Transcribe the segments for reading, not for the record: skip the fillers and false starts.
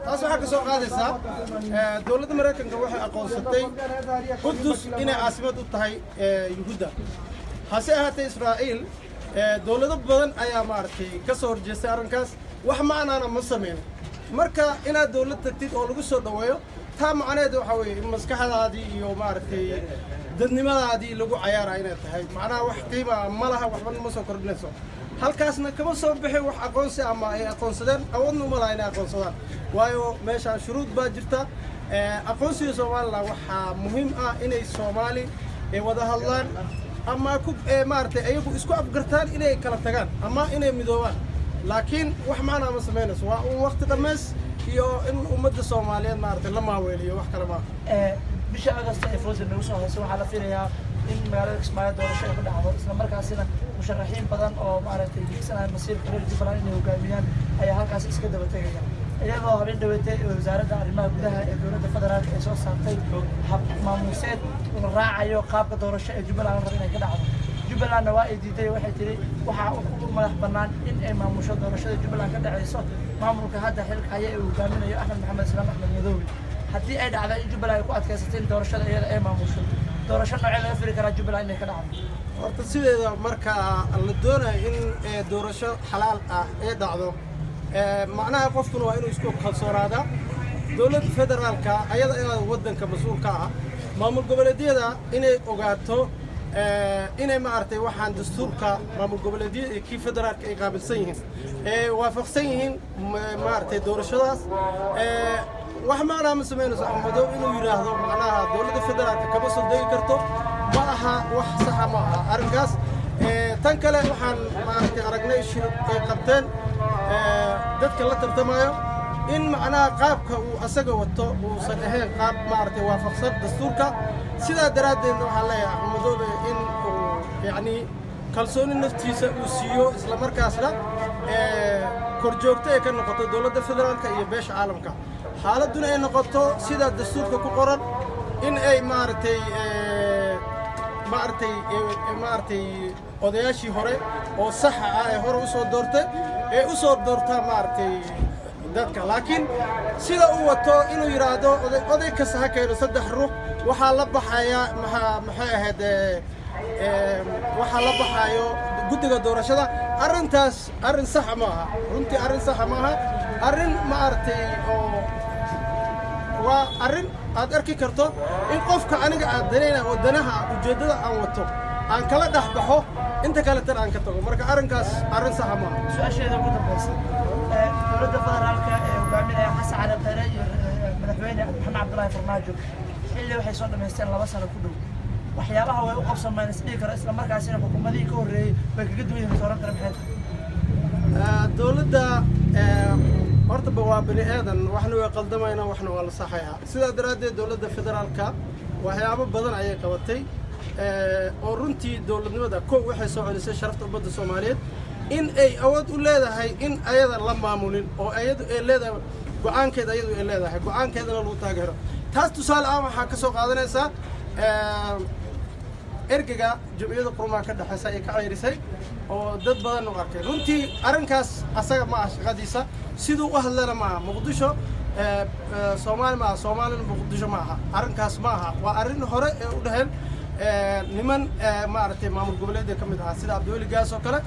taas waxaa ka soo qaadaysaa dowladda Mareykanka waxay aqoonsatay Qudus inay caasimad u tahay Yuhuudda hase ahaatee Israa'iil dowlado badan ayaa maartay ka soo horjeestay arrinkaas wax macnaana ma sameeyeen marka inaad dowlad tagtid oo lagu soo dhaweeyo taa macnaheedu waxa weeye in maskaxdaadii iyo maartay dadnimadaadii lagu cayaaray inay tahay macnaha wax qiimo ma laha waxba ma soo kordhinayso halkaasna kama soo bixi wax aqoonsi ama ay aqoonsadeen awoodna uma laha inay aqoonsadaan waayo meeshaan shuruud baa jirta aqoonsiga Soomaaliland waxaa muhiim ah inay Soomaali ay wada hadlaan ama ku maartay ayagu isku afgartaan inay kala tagaan ama inay midoobaan laakiin wax macna ma sameynayso waa waqti dhameys iyo in ummadda Soomaaliyeed maartay la maaweeliyo wax kale ma bisha Agoosto ee fooda nagu soo hayso waxaa la filayaa in magaalada Kismaayo doorasho ay ka dhacdo isla markaasina musharaxiin badan oo maartay digsanay masiirka reer Jubbaland inay hogaamiyaan ayaa halkaas iska daba tagaya iyagoo habeen dhaweetay wasaaradda arrimaha gudaha ee dowladda federaalka ay soo saartay hab maamuuseed oo raacayo qaabka doorasho ee Jubbaland raba inay ka dhacdo Jubbaland waa ay diiday waxay tiri waxa uu madax bannaan in ay maamusho doorashada Jubbaland ka dhacayso maamulka hadda xilka haya ee hogaaminayo Axmed Maxamed Islaam Axmed Madoobe haddii ay dhacdo in Jubbaland ay ku adkaysatay doorashada iyada ay maamusho doorasho nooc laga firi karaa Jubbaland inay ka dhacdo horta sideeda marka la doonayo in doorasho xalaal ah ay dhacdo macnaha qofkuna waa inuu isku kalsoonaada dowladda federaalka ayada ee wadanka mas'uulka ah maamul goboleedyada inay ogaato inay maartay waxaan dastuurka maamul goboleedyada ee kii federaalka ay qaabilsan yihiin waafaqsan yihiin maartay doorashadaas wax macna ma sameynayso Axmedow inuu yiraahdo macnaha dowladda federaalka kama soo degi karto ma aha wax sax ma aha arrinkaas tan kale waxaan maartay aragnay shir ay qabteen dadka la tartamayo in macnaha qaabka uu asaga wato uu sadeexeen qaab maartay waafaqsan dastuurka sida daraadeed waxaa leeyahay Axmedow in uu yani kalsooni naftiisa uu siiyo isla markaasna korjoogto ay ka noqoto dowladda federaalka iyo beesha caalamka xaaladuna ay noqoto sida dastuurka ku qoran in ay maartay odayaashii hore oo sax ah ee hore u soo doortay maartay dadka laakiin sida uu wato inuu yiraahdo oday ka sax keeno saddex ruux waxa la baxaya maxay ahayd waxa la baxayo guddiga doorashada arrintaas arrin sax ma aha runtii arrin sax ma aha arrin maartay oo waa arrin aad arki karto in qofka aniga aad dareena wadanaha ujeedada aan wato aan kala dhaxbaxo inta kale tan aan ka tago marka arrinkaas arrin sax ma aha su'aasheeda ugu dambaysa dowladda federaalka ee hogaaminaya Xasan Cali Khayre iyo madaxweyne Maxamed Cabdullaahi Farmaajo xilli waxay soo dhameysteen 2 sano ku dhow waxyaabaha way u qabsamaan isdhiig kara isla markaasina xukuumadii ka horeeyay way kaga duwan yihiin sooran kara maxay dowladda horta waa bani aadan waxna way qaldamayna waxna waa la saxayaa sida daraadeed dowladda federaalka waxyaabo badan ayay qabatay oo runtii dowladnimada waxay soo celisay sharafta ummadda Soomaaliyeed in ay awood u leedahay in ayada la maamulin oo ayadu ay leedahay go'aankeeda ayadu ay leedahay go'aankeedana lagu taageero taas tusaale ah waxaa ka soo qaadanaysaa ergaga jumhuriyadda Qurumaha ka dhaxaysa ay ka ceyrisay oo dad badan u arkay runtii arrinkaas asaga ma shaqadiisa sidoo u hadlana ma Muqdisho Soomaaliland Muqdisho ma aha arrinkaas ma aha waa arrin hore ee u dhaxeen niman maartay maamul goboleedka kamid ah sida Abdul Gaas oo kale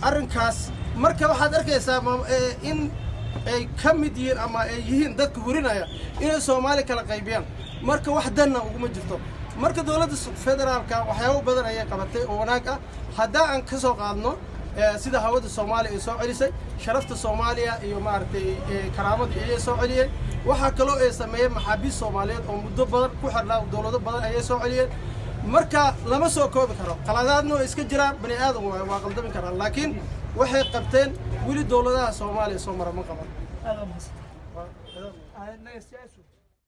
arrinkaas marka waxaad arkaysaa in ay kamid yihiin ama ay yihiin dadka hurinaya inay Soomaali kala qaybiyaan marka wax danna ugu jirto marka dowladda federaalka waxyaabo badan ayay qabatay oo wanaag ah haddii aan ka soo qaadno sida hawada Soomaaliya ay soo celisay sharafta Soomaaliya iyo maartay karaamada ay soo celiyeen waxa kale oo ay sameeyeen maxaabiis Soomaaliyeed oo muddo badan ku xirnaa dowlado badan ayay soo celiyeen marka lama soo koobi karo qaladaadna way iska jiraan bani aadan waa qaldami karaan laakiin waxay qabteen wili dowladaha Soomaaliya soo mara ma qaban